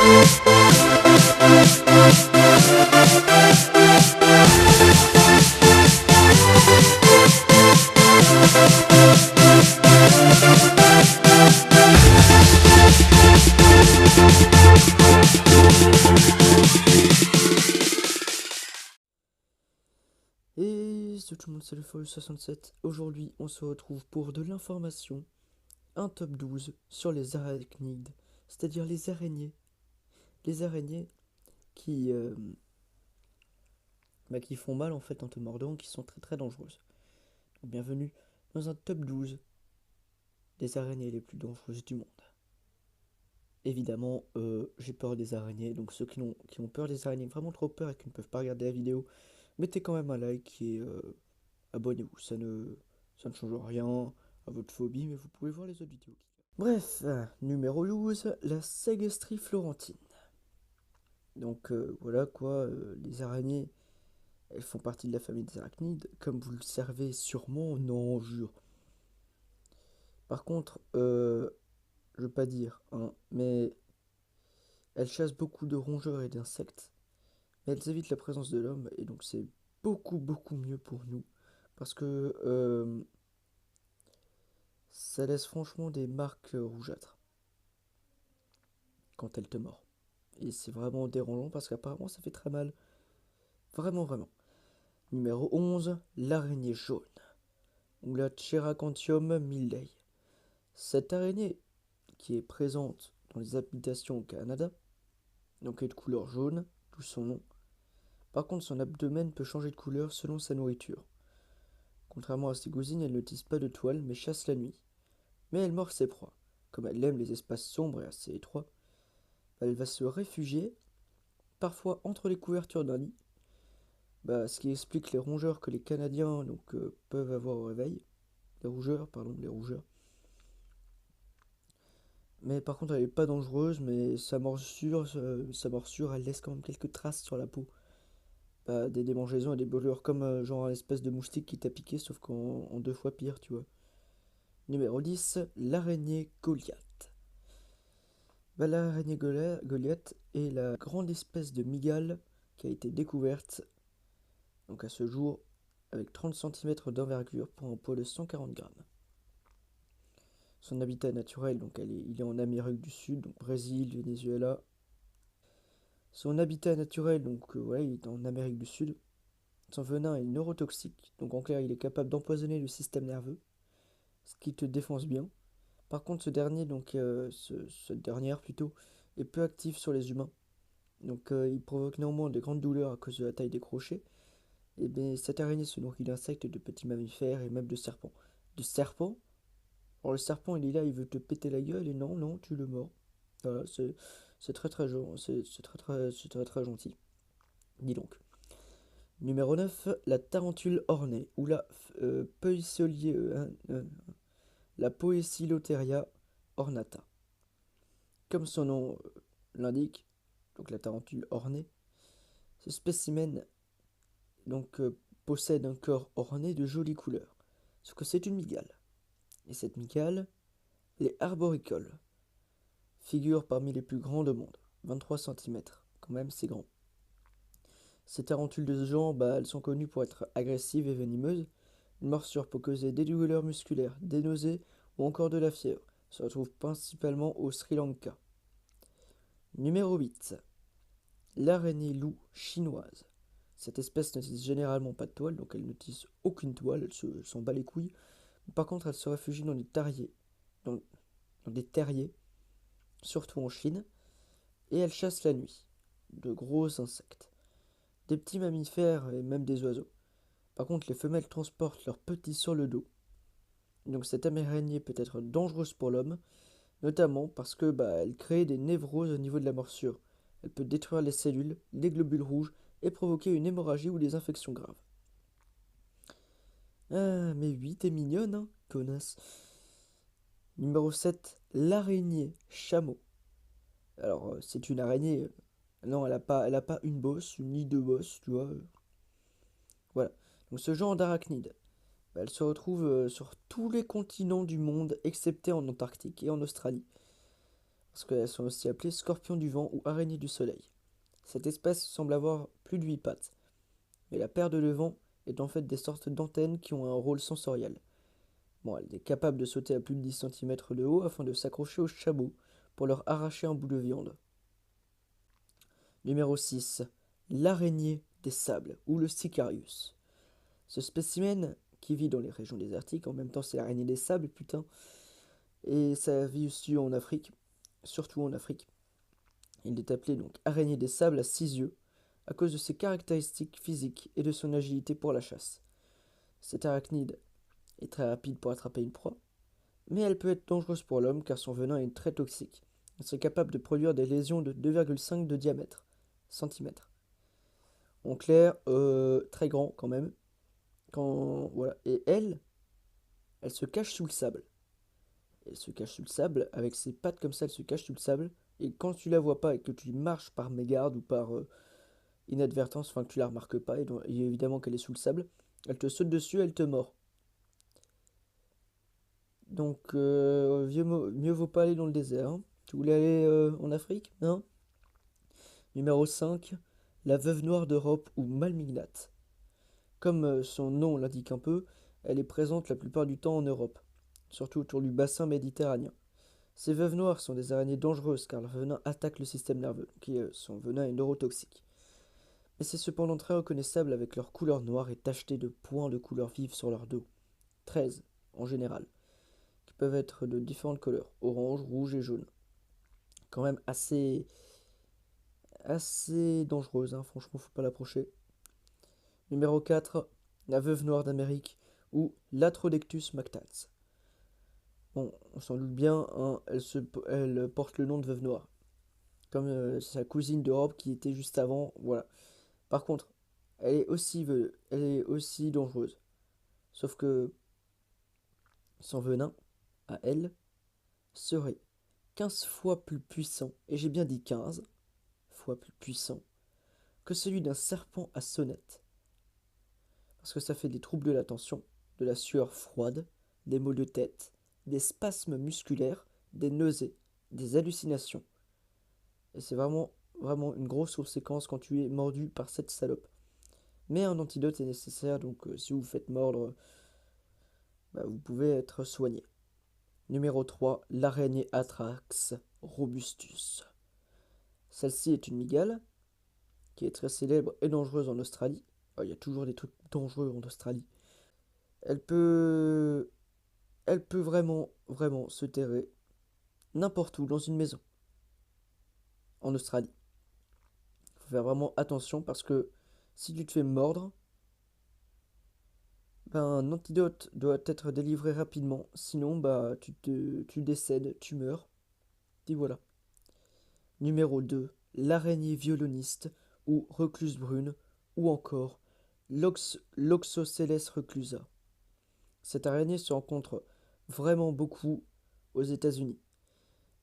Et salut tout le monde, c'est le Furious67. Aujourd'hui, on se retrouve pour de l'information, un top 12 sur les arachnides, c'est-à-dire les araignées. Les araignées qui, qui font mal en fait en te mordant, qui sont très très dangereuses. Donc, bienvenue dans un top 12 des araignées les plus dangereuses du monde. Évidemment, j'ai peur des araignées, donc ceux qui ont peur des araignées, vraiment trop peur et qui ne peuvent pas regarder la vidéo, mettez quand même un like et abonnez-vous, ça ne change rien à votre phobie, mais vous pouvez voir les autres vidéos. Bref, numéro 12, la Sagestrie florentine. Donc voilà quoi, les araignées, elles font partie de la famille des arachnides, comme vous le savez sûrement, non, jure. Par contre, je veux pas dire, hein, mais elles chassent beaucoup de rongeurs et d'insectes, mais elles évitent la présence de l'homme, et donc c'est beaucoup mieux pour nous, parce que ça laisse franchement des marques rougeâtres quand elle te mord. Et c'est vraiment dérangeant parce qu'apparemment ça fait très mal. Vraiment. Numéro 11, l'araignée jaune. Ou la Cheracanthium millei. Cette araignée, qui est présente dans les habitations au Canada, donc est de couleur jaune, d'où son nom. Par contre, son abdomen peut changer de couleur selon sa nourriture. Contrairement à ses cousines, elle ne tisse pas de toile, mais chasse la nuit. Mais elle mord ses proies. Comme elle aime les espaces sombres et assez étroits, elle va se réfugier, parfois entre les couvertures d'un lit, ce qui explique les rongeurs que les Canadiens peuvent avoir au réveil. Les rougeurs. Mais par contre, elle est pas dangereuse, mais sa morsure, elle laisse quand même quelques traces sur la peau. Des démangeaisons et des brûlures, comme genre une espèce de moustique qui t'a piqué, sauf qu'en deux fois pire, tu vois. Numéro 10, l'araignée Goliath. L'araignée Goliath est la grande espèce de mygale qui a été découverte, donc à ce jour, avec 30 cm d'envergure pour un poids de 140 grammes. Son habitat naturel, il est en Amérique du Sud, donc Brésil, Venezuela. Son habitat naturel, il est en Amérique du Sud. Son venin est neurotoxique, donc en clair, il est capable d'empoisonner le système nerveux, ce qui te défonce bien. Par contre, cette dernière plutôt, est peu active sur les humains. Il provoque néanmoins de grandes douleurs à cause de la taille des crochets. Et bien, cette araignée se nourrit d'insectes, de petits mammifères et même de serpents. De serpents? Alors le serpent, il est là, il veut te péter la gueule et non, tu le mords. Voilà, c'est très gentil. Dis donc. Numéro 9, la tarentule ornée, ou la Poecilotheria ornata. Comme son nom l'indique, donc la tarentule ornée, ce spécimen possède un corps orné de jolies couleurs. Sauf que c'est une mygale. Et cette mygale, elle est arboricole. Figure parmi les plus grands au monde, 23 cm, quand même c'est grand. Ces tarentules de ce genre, elles sont connues pour être agressives et venimeuses. Une morsure peut causer des douleurs musculaires, des nausées ou encore de la fièvre. Se retrouve principalement au Sri Lanka. Numéro 8. L'araignée loup chinoise. Cette espèce ne tisse généralement pas de toile, donc elle ne tisse aucune toile, elle s'en bat les couilles. Par contre, elle se réfugie dans dans des terriers, surtout en Chine, et elle chasse la nuit de gros insectes, des petits mammifères et même des oiseaux. Par contre, les femelles transportent leurs petits sur le dos. Donc cette araignée peut être dangereuse pour l'homme, notamment parce que elle crée des névroses au niveau de la morsure. Elle peut détruire les cellules, les globules rouges et provoquer une hémorragie ou des infections graves. Ah, mais oui, t'es mignonne, hein, connasse. Numéro 7, l'araignée chameau. Alors, c'est une araignée. Non, elle a pas une bosse, ni deux bosses, tu vois. Voilà. Donc, ce genre d'arachnide, elle se retrouve sur tous les continents du monde, excepté en Antarctique et en Australie. parce qu'elles sont aussi appelées scorpions du vent ou araignées du soleil. Cette espèce semble avoir plus de 8 pattes, mais la paire de devant est en fait des sortes d'antennes qui ont un rôle sensoriel. Bon, elle est capable de sauter à plus de 10 cm de haut afin de s'accrocher aux chameaux pour leur arracher un bout de viande. Numéro 6. L'araignée des sables, ou le Sicarius. Ce spécimen, qui vit dans les régions désertiques, en même temps c'est l'araignée des sables, putain, et ça vit aussi en Afrique, surtout en Afrique. Il est appelé donc araignée des sables à 6 yeux, à cause de ses caractéristiques physiques et de son agilité pour la chasse. Cette arachnide est très rapide pour attraper une proie, mais elle peut être dangereuse pour l'homme car son venin est très toxique. Elle serait capable de produire des lésions de 2,5 de diamètre, centimètres. En clair, très grand quand même. Voilà. Et elle se cache sous le sable. Elle se cache sous le sable, avec ses pattes comme ça, elle se cache sous le sable. Et quand tu la vois pas et que tu marches par mégarde ou par inadvertance, enfin que tu la remarques pas, et évidemment qu'elle est sous le sable, elle te saute dessus, elle te mord. Donc, mieux vaut pas aller dans le désert, hein. Tu voulais aller en Afrique, non? Numéro 5, la veuve noire d'Europe ou Malmignate. Comme son nom l'indique un peu, elle est présente la plupart du temps en Europe, surtout autour du bassin méditerranéen. Ces veuves noires sont des araignées dangereuses car leur venin attaque le système nerveux, son venin est neurotoxique. Mais c'est cependant très reconnaissable avec leur couleur noire et tachetée de points de couleur vive sur leur dos. 13 en général, qui peuvent être de différentes couleurs, orange, rouge et jaune. Quand même assez dangereuse, hein, franchement faut pas l'approcher. Numéro 4, la veuve noire d'Amérique ou l'Atrodectus mactans. Bon, on s'en doute bien, hein, elle porte le nom de veuve noire, comme sa cousine d'Europe qui était juste avant, voilà. Par contre, elle est aussi dangereuse, sauf que son venin, à elle, serait 15 fois plus puissant, et j'ai bien dit 15 fois plus puissant, que celui d'un serpent à sonnette. Parce que ça fait des troubles de l'attention, de la sueur froide, des maux de tête, des spasmes musculaires, des nausées, des hallucinations. Et c'est vraiment une grosse conséquence quand tu es mordu par cette salope. Mais un antidote est nécessaire, donc si vous vous faites mordre, bah, vous pouvez être soigné. Numéro 3, l'araignée Atrax robustus. Celle-ci est une mygale qui est très célèbre et dangereuse en Australie. Il y a toujours des trucs dangereux en Australie. Elle peut, elle peut vraiment se terrer n'importe où dans une maison en Australie. Il faut faire vraiment attention parce que si tu te fais mordre, ben, un antidote doit être délivré rapidement. Sinon, bah, tu décèdes, tu meurs. Et voilà. Numéro 2, l'araignée violoniste ou recluse brune ou encore l'Oxocelles reclusa. Cette araignée se rencontre vraiment beaucoup aux États-Unis.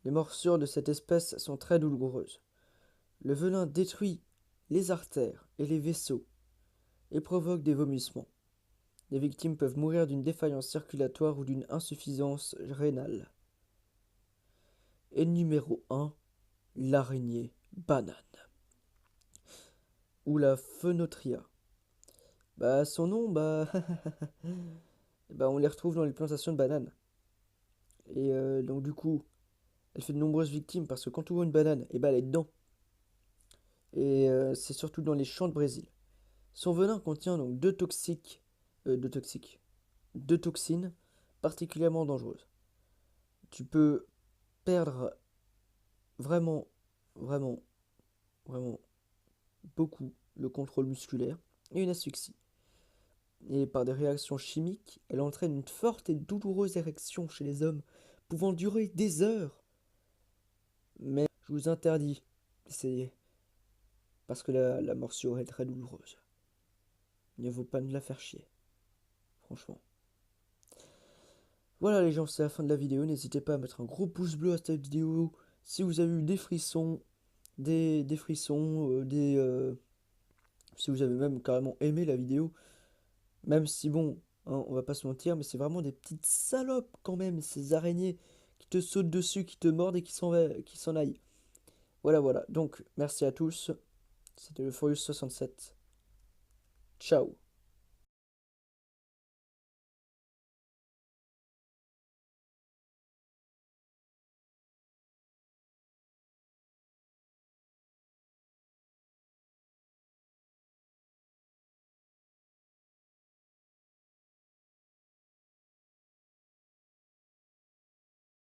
Les morsures de cette espèce sont très douloureuses. Le venin détruit les artères et les vaisseaux et provoque des vomissements. Les victimes peuvent mourir d'une défaillance circulatoire ou d'une insuffisance rénale. Et numéro 1, l'araignée banane ou la Phenotria. Bah son nom, bah on les retrouve dans les plantations de bananes. Et donc du coup, elle fait de nombreuses victimes parce que quand tu vois une banane, et bah elle est dedans. Et c'est surtout dans les champs de Brésil. Son venin contient donc deux toxiques, deux toxines particulièrement dangereuses. Tu peux perdre vraiment, vraiment, vraiment beaucoup le contrôle musculaire et une asphyxie. Et par des réactions chimiques, elle entraîne une forte et douloureuse érection chez les hommes, pouvant durer des heures. Mais je vous interdis d'essayer, parce que la morsure est très douloureuse. Il ne vaut pas de la faire chier, franchement. Voilà les gens, c'est la fin de la vidéo. N'hésitez pas à mettre un gros pouce bleu à cette vidéo si vous avez eu des frissons, des frissons, si vous avez même carrément aimé la vidéo. Même si bon, hein, on va pas se mentir, mais c'est vraiment des petites salopes quand même, ces araignées qui te saute dessus, qui te morde et qui s'en aille. Voilà, voilà. Donc, merci à tous. C'était le Furious 67. Ciao.